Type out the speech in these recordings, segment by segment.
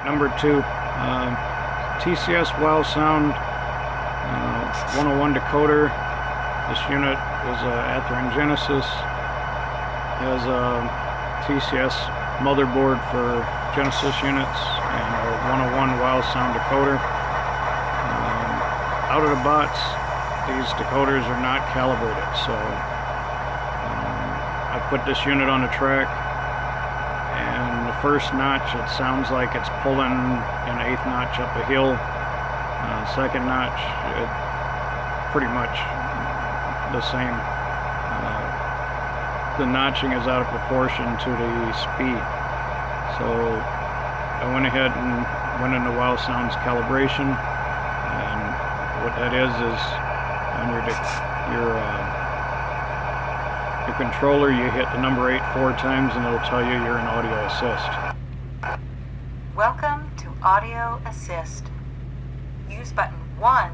number 2, TCS wowsound 101 decoder. This unit is Atherin Genesis. Has a TCS motherboard for Genesis units and a 101 wowsound decoder. Out of the box, these decoders are not calibrated, so I put this unit on the track, and the first notch, it sounds like it's pulling an 1/8 notch up a hill. Second notch, it pretty much the same. The notching is out of proportion to the speed, so I went ahead and went into wowsound's calibration, and what that is on your controller, you hit the number 8 4 times and it'll tell you you're in audio assist. Welcome to Audio Assist. Use button 1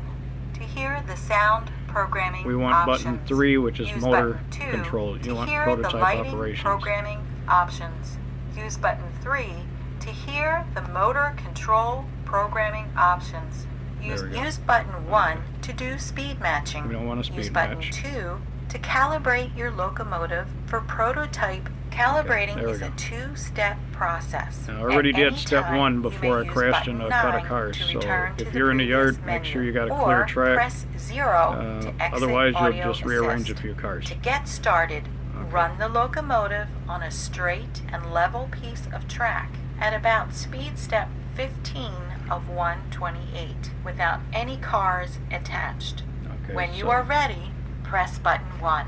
to hear the sound programming We want options. button 3, which is Use motor button 2 control. You to want hear the prototype lighting operations. programming options. Use button 3 to hear the motor control programming options. Use button 1 to do speed matching. We don't want a speed Use button match. 2 to calibrate your locomotive for prototype. Calibrating there we is a go. 2-step process. Now, I already At did any step time, 1 you before may I use crashed button into a cut of 9 cars. to So return to if the you're in the previous yard, make sure you menu, got a clear or track. press 0 to exit Otherwise, you'll audio just rearrange a assist. few cars. To get started, Okay. run the locomotive on a straight and level piece of track at about speed step 15 of 128 without any cars attached. Okay, When you so- are ready, press button 1.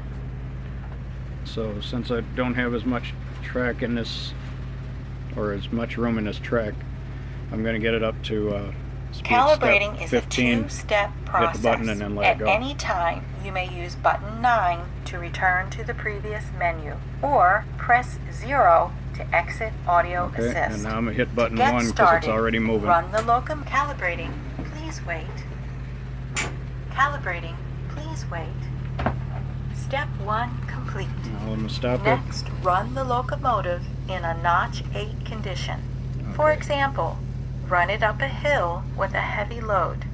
So since I don't have as much track in this, or as much room in this track, I'm going to get it up to speed Calibrating step is 15. a 2-step process. Hit the button and then let At it go. any time, you may use button 9 to return to the previous menu, or press 0 to exit audio Okay, assist. and now I'm going to hit button To get 1 because started, it's already moving. Run the locomotive. Calibrating, please wait. Calibrating, please wait. Step 1 complete. Now I'm going to stop it. Next, run the locomotive in a notch 8 condition. For Okay. example, run it up a hill with a heavy load.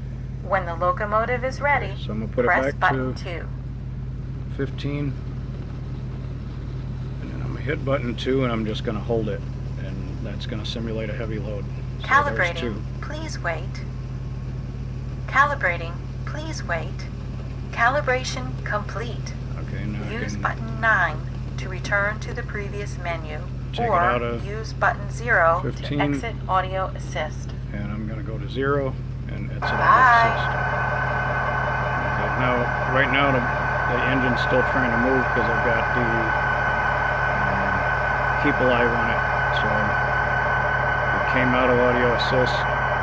When the locomotive is ready, Okay, so I'm gonna put it press back button to 2. 15, and then I'm going to hit button 2 and I'm just going to hold it, and that's going to simulate a heavy load. So there's Calibrating, 2. please wait. Calibrating, please wait. Calibration complete. Okay, now I Use can button 9 to return to the previous menu, Take it out or of use button 0 to 15. exit audio assist. and I'm going to go to 0 and exit auto Bye. assist. Okay, now right now the engine's still trying to move because I've got the keep alive on it. So it came out of audio assist.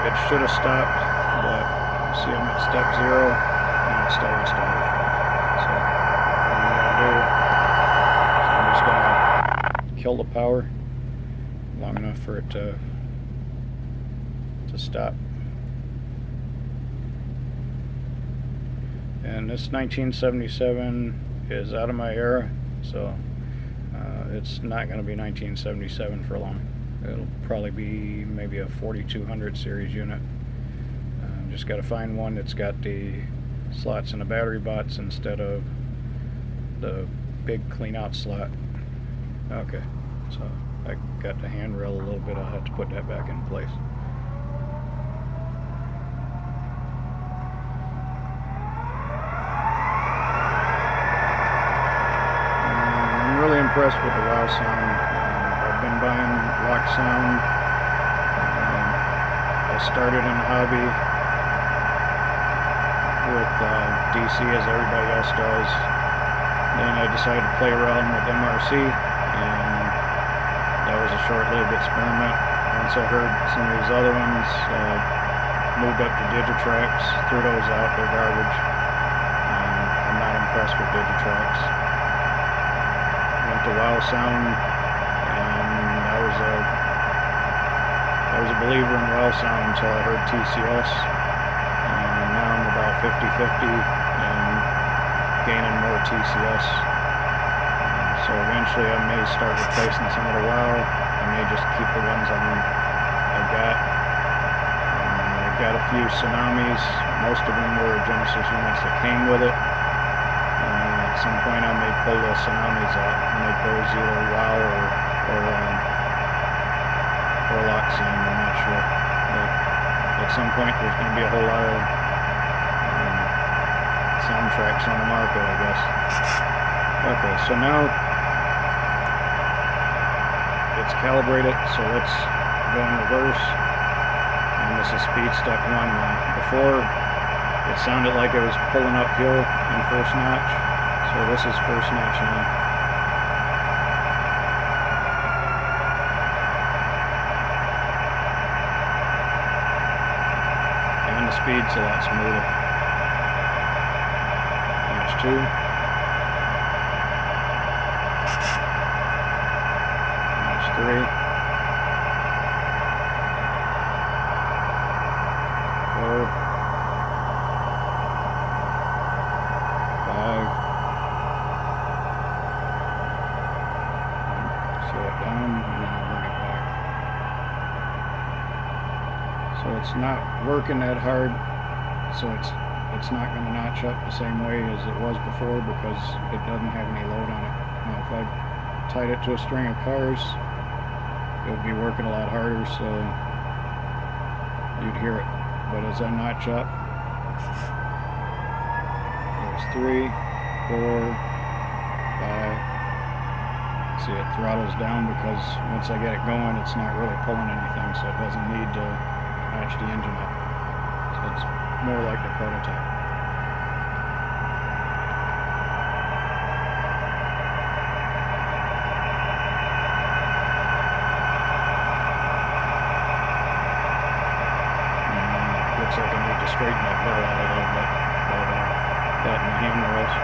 It should have stopped, but you see I'm at step 0 and it still wants to move. So what I'm going to do is I'm just going to kill the power long enough for it to stop. And this 1977 is out of my era, so it's not going to be 1977 for long. It'll probably be maybe a 4200 series unit. Just got to find one that's got the slots and the battery bots instead of the big clean out slot. Okay, so I got the handrail a little bit. I'll have to put that back in place. I'm really impressed with the wowsound. I've been buying lock sound. I started in the hobby with DC as everybody else does. Then I decided to play around with MRC, and that was a short-lived experiment. Once I heard some of these other ones, moved up to Digitrax, threw those out, they're garbage. I'm not impressed with Digitrax. Went to wowsound, and I was a believer in wowsound until I heard TCS, and now I'm about 50-50 and gaining more TCS. So eventually I may start replacing some of the WOW. I may just keep the ones I've got got a few tsunamis. Most of them were Genesis units that came with it. At some point I may pull the tsunamis out and make those either WOW or lock sound, I'm not sure. But at some point there's going to be a whole lot of soundtracks on the market, I guess. Okay, so now it's calibrated, so let's go in reverse. And this is speed step 1 now. Before, it sounded like it was pulling uphill in first notch, so this is first notch now. And the speed's a lot smoother. Notch 2. Notch 3. 4. 5. Slow it down and then I'll bring it back. So it's not working that hard, so it's not going to notch up the same way as it was before because it doesn't have any load on it. Now if I tied it to a string of cars, it would be working a lot harder, so you'd hear it. But as I notch up, there's 3, 4, 5. See, it throttles down because once I get it going, it's not really pulling anything, so it doesn't need to notch the engine up. So it's more like the prototype. Looks like I need to straighten that bell out a little bit, but that and the handrails.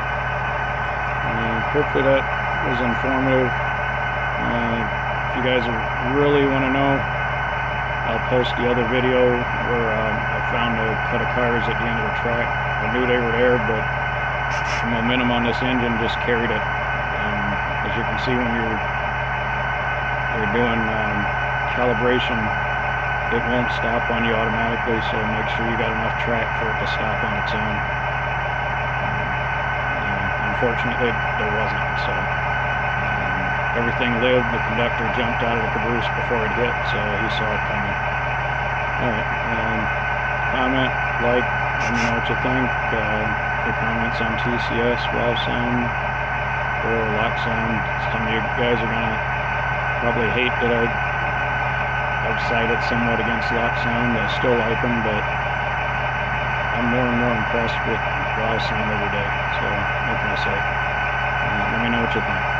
Hopefully that was informative. If you guys really want to know, I'll post the other video where I found a cut of cars at the end of the track. I knew they were there, but the momentum on this engine just carried it. And as you can see, when you're doing calibration, it won't stop on you automatically, so make sure you got enough track for it to stop on its own. Unfortunately, there wasn't, so everything lived. The conductor jumped out of the caboose before it hit, so he saw it coming. Alright, comment, like, let me know what you think. The comments on TCS, wowsound, or lock sound. Some of you guys are going to probably hate that I've sided somewhat against lock sound. I still like them, but I'm more and more impressed with wow sound every day. So what can I say? Let me know what you think.